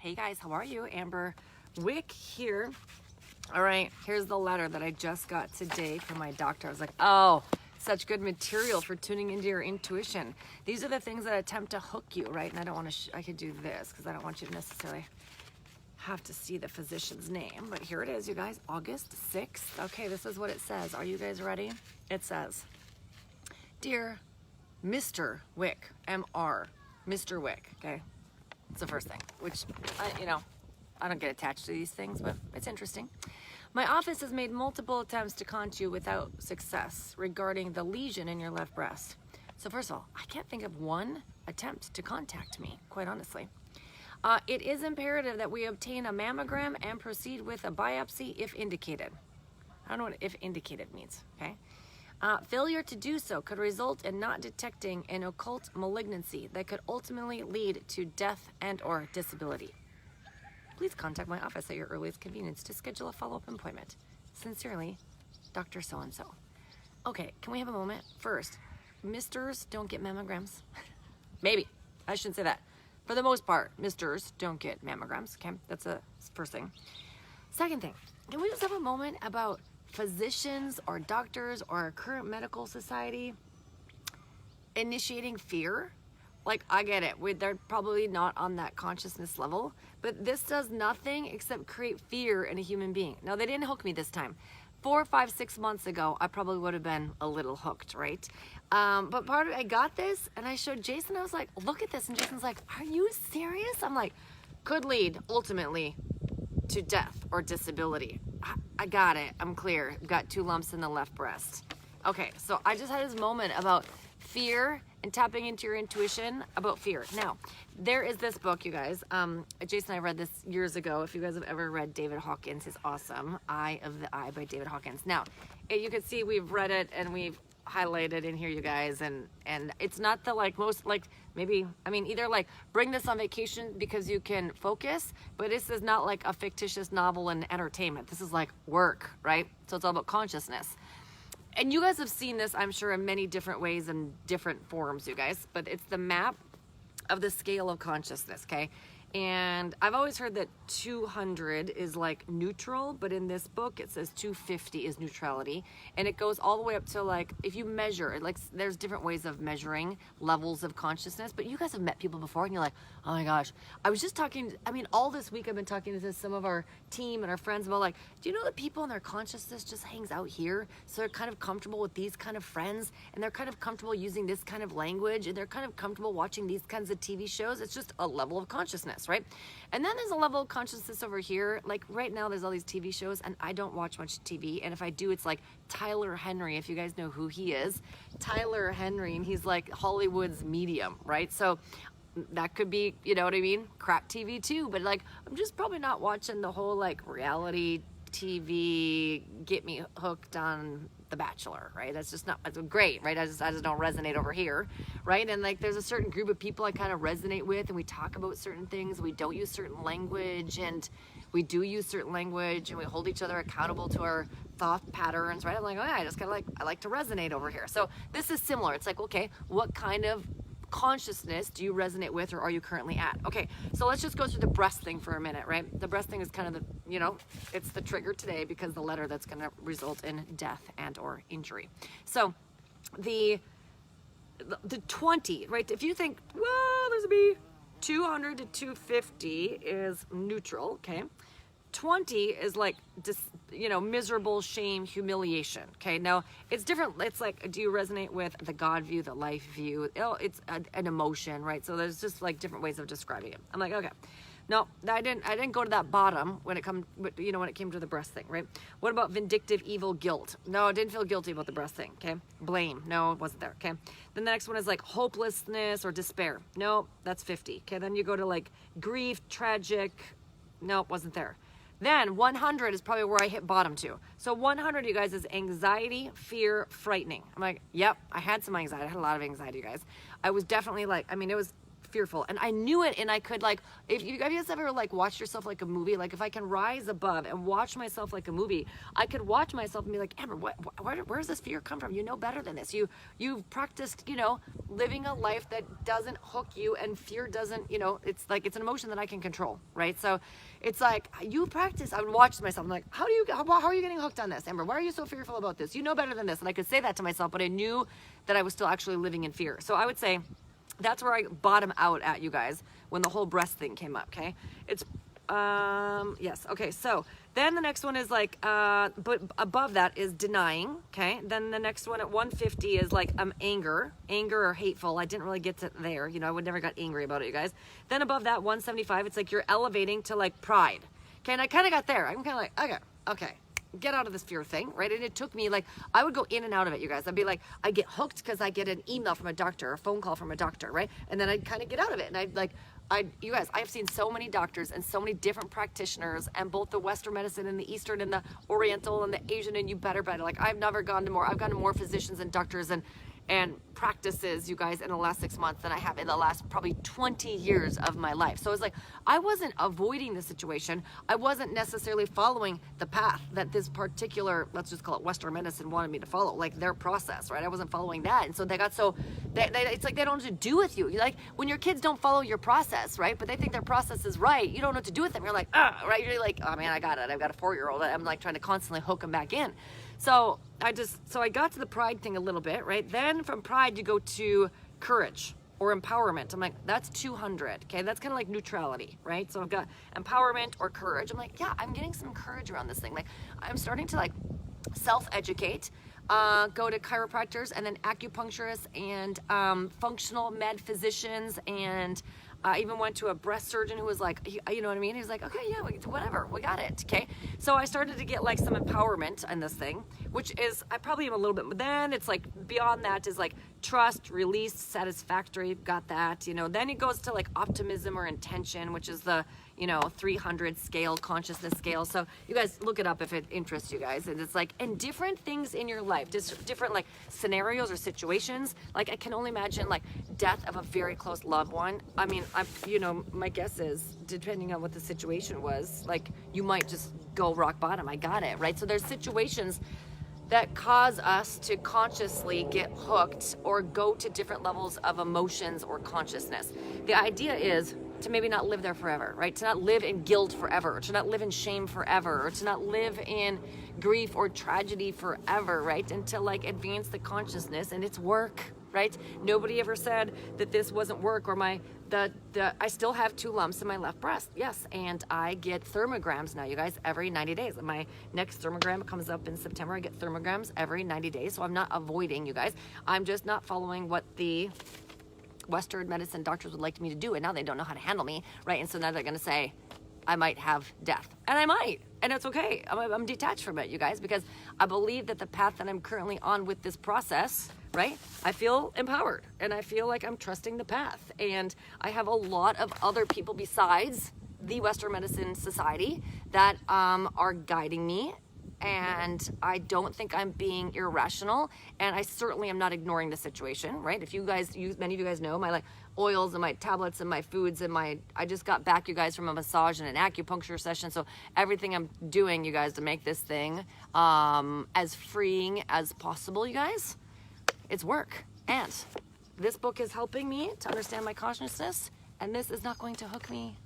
Hey guys, how are you? Amber Wick here. All right, here's the letter that I just got today from my doctor. I was like, oh, such good material for tuning into your intuition. These are the things that attempt to hook you, right? And I don't want to, I could do this because I don't want you to necessarily have to see the physician's name. But here it is, you guys, August 6th. Okay, this is what it says. Are you guys ready? It says, Dear Mr. Wick, M.R., Mr. Wick, okay? It's the first thing, which, I don't get attached to these things, but it's interesting. My office has made multiple attempts to contact you without success regarding the lesion in your left breast. So first of all, I can't think of one attempt to contact me, quite honestly. It is imperative that we obtain a mammogram and proceed with a biopsy if indicated. I don't know what if indicated means, okay? Failure to do so could result in not detecting an occult malignancy that could ultimately lead to death and or disability. Please contact my office at your earliest convenience to schedule a follow-up appointment. Sincerely, Dr. So-and-so. Okay, can we have a moment? First, misters don't get mammograms. Maybe, I shouldn't say that. For the most part, misters don't get mammograms, okay? That's the first thing. Second thing, can we just have a moment about physicians or doctors or our current medical society initiating fear? Like, I get it, they're probably not on that consciousness level, but this does nothing except create fear in a human being. Now, they didn't hook me this time. 4, 5, 6 months ago, I probably would have been a little hooked, right? But part of it, I got this, and I showed Jason, I was like, look at this, and Jason's like, are you serious? I'm like, could lead, ultimately, to death or disability. I got it, I'm clear. Got 2 lumps in the left breast. Okay, so I just had this moment about fear and tapping into your intuition about fear. Now, there is this book, you guys. Jason and I read this years ago. If you guys have ever read David Hawkins, his awesome Eye of the Eye by David Hawkins. Now, you can see we've read it and we've highlighted in here, you guys, and it's not the either like bring this on vacation because you can focus, but this is not like a fictitious novel and entertainment. This is like work, right? So it's all about consciousness. And you guys have seen this, I'm sure, in many different ways and different forms, you guys, but it's the map of the scale of consciousness, okay? And I've always heard that 200 is like neutral, but in this book it says 250 is neutrality, and it goes all the way up to like, if you measure, like there's different ways of measuring levels of consciousness, but you guys have met people before and you're like, oh my gosh, I was just talking, all this week I've been talking to some of our team and our friends about like, do you know that people in their consciousness just hangs out here? So they're kind of comfortable with these kind of friends, and they're kind of comfortable using this kind of language, and they're kind of comfortable watching these kinds of TV shows. It's just a level of consciousness, right? And then there's a level of consciousness over here. Like right now there's all these TV shows, and I don't watch much TV, and if I do, it's like Tyler Henry, if you guys know who he is. Tyler Henry, and he's like Hollywood's medium, right? So that could be, you know what I mean, crap TV too, but like I'm just probably not watching the whole like reality TV get me hooked on The Bachelor, right? That's just not, that's great, right? I just don't resonate over here, right? And like there's a certain group of people I kind of resonate with, and we talk about certain things. We don't use certain language, and we do use certain language, and we hold each other accountable to our thought patterns, right? I'm like, oh yeah, I like to resonate over here. So this is similar. It's like, okay, what kind of consciousness do you resonate with, or are you currently at? Okay, so let's just go through the breast thing for a minute, right? The breast thing is kind of the, it's the trigger today because the letter that's going to result in death and or injury. So the 20, right? If you think, whoa, there's a B, 200 to 250 is neutral, okay? 20 is like, miserable, shame, humiliation. Okay, now it's different. It's like, do you resonate with the God view, the life view? It's an emotion, right? So there's just like different ways of describing it. I'm like, okay, no, I didn't go to that bottom when it came to the breast thing, right? What about vindictive, evil, guilt? No, I didn't feel guilty about the breast thing. Okay, blame? No, it wasn't there. Okay, then the next one is like hopelessness or despair. No, that's 50. Okay, then you go to like grief, tragic. No, it wasn't there. Then 100 is probably where I hit bottom to. So 100, you guys, is anxiety, fear, frightening. I'm like, yep, I had some anxiety. I had a lot of anxiety, you guys. I was definitely like, it was fearful, and I knew it. And I could, like, if you guys ever like watched yourself like a movie, like if I can rise above and watch myself like a movie, I could watch myself and be like, Amber, where does this fear come from? You know better than this. You've practiced, you know, living a life that doesn't hook you, and fear doesn't, you know, it's like, it's an emotion that I can control, right? So it's like, you practice. I would watch myself. I'm like, how are you getting hooked on this, Amber? Why are you so fearful about this? You know better than this. And I could say that to myself, but I knew that I was still actually living in fear. So I would say that's where I bottom out at, you guys, when the whole breast thing came up. Okay. It's, yes. Okay. So then the next one is like, but above that is denying. Okay. Then the next one at 150 is like, anger or hateful. I didn't really get to there. You know, I would never got angry about it, you guys. Then above that 175, it's like you're elevating to like pride. Okay. And I kind of got there. I'm kind of like, okay. Get out of this fear thing, right? And it took me, like, I would go in and out of it, you guys. I'd be like, I get hooked because I get an email from a doctor, a phone call from a doctor, right? And then I'd kind of get out of it. And you guys, I've seen so many doctors and so many different practitioners, and both the Western medicine and the Eastern and the Oriental and the Asian, and you better. Like, I've gone to more physicians and doctors and practices, you guys, in the last 6 months than I have in the last probably 20 years of my life. So it's like, I wasn't avoiding the situation. I wasn't necessarily following the path that this particular, let's just call it Western medicine, wanted me to follow, like their process, right? I wasn't following that. And so they got so, it's like they don't know what to do with you. You're like, when your kids don't follow your process, right? But they think their process is right. You don't know what to do with them. You're like, right? You're like, oh man, I got it. I've got a 4-year-old. I'm like trying to constantly hook them back in. So I got to the pride thing a little bit, right? Then from pride, you go to courage or empowerment. I'm like, that's 200. Okay. That's kind of like neutrality, right? So I've got empowerment or courage. I'm like, yeah, I'm getting some courage around this thing. Like, I'm starting to like self-educate, go to chiropractors and then acupuncturists and functional med physicians, and I even went to a breast surgeon who was like, you know what I mean? He was like, okay, yeah, whatever, we got it, okay? So I started to get like some empowerment in this thing, which is, I probably am a little bit, but then it's like, beyond that is like trust, release, satisfactory, got that, you know? Then it goes to like optimism or intention, which is the, you know, 300 scale, consciousness scale. So you guys look it up if it interests you guys. And it's like, and different things in your life, just different like scenarios or situations. Like, I can only imagine like death of a very close loved one. I mean, you know, my guess is, depending on what the situation was, like, you might just go rock bottom. I got it, right? So there's situations that cause us to consciously get hooked or go to different levels of emotions or consciousness. The idea is to maybe not live there forever, right? To not live in guilt forever, or to not live in shame forever, or to not live in grief or tragedy forever, right? And to like advance the consciousness, and it's work, right? Nobody ever said that this wasn't work, or I still have 2 lumps in my left breast, yes, and I get thermograms now, you guys, every 90 days. My next thermogram comes up in September. I get thermograms every 90 days, so I'm not avoiding, you guys. I'm just not following what the Western medicine doctors would like me to do, and now they don't know how to handle me, right? And so now they're going to say I might have death, and I might, and it's okay. I'm detached from it, you guys, because I believe that the path that I'm currently on with this process, right? I feel empowered, and I feel like I'm trusting the path, and I have a lot of other people besides the Western Medicine Society that are guiding me. And I don't think I'm being irrational, and I certainly am not ignoring the situation, right? If you guys, many of you guys know my like oils and my tablets and my foods and I just got back, you guys, from a massage and an acupuncture session. So everything I'm doing, you guys, to make this thing as freeing as possible, you guys, it's work. And this book is helping me to understand my consciousness, and this is not going to hook me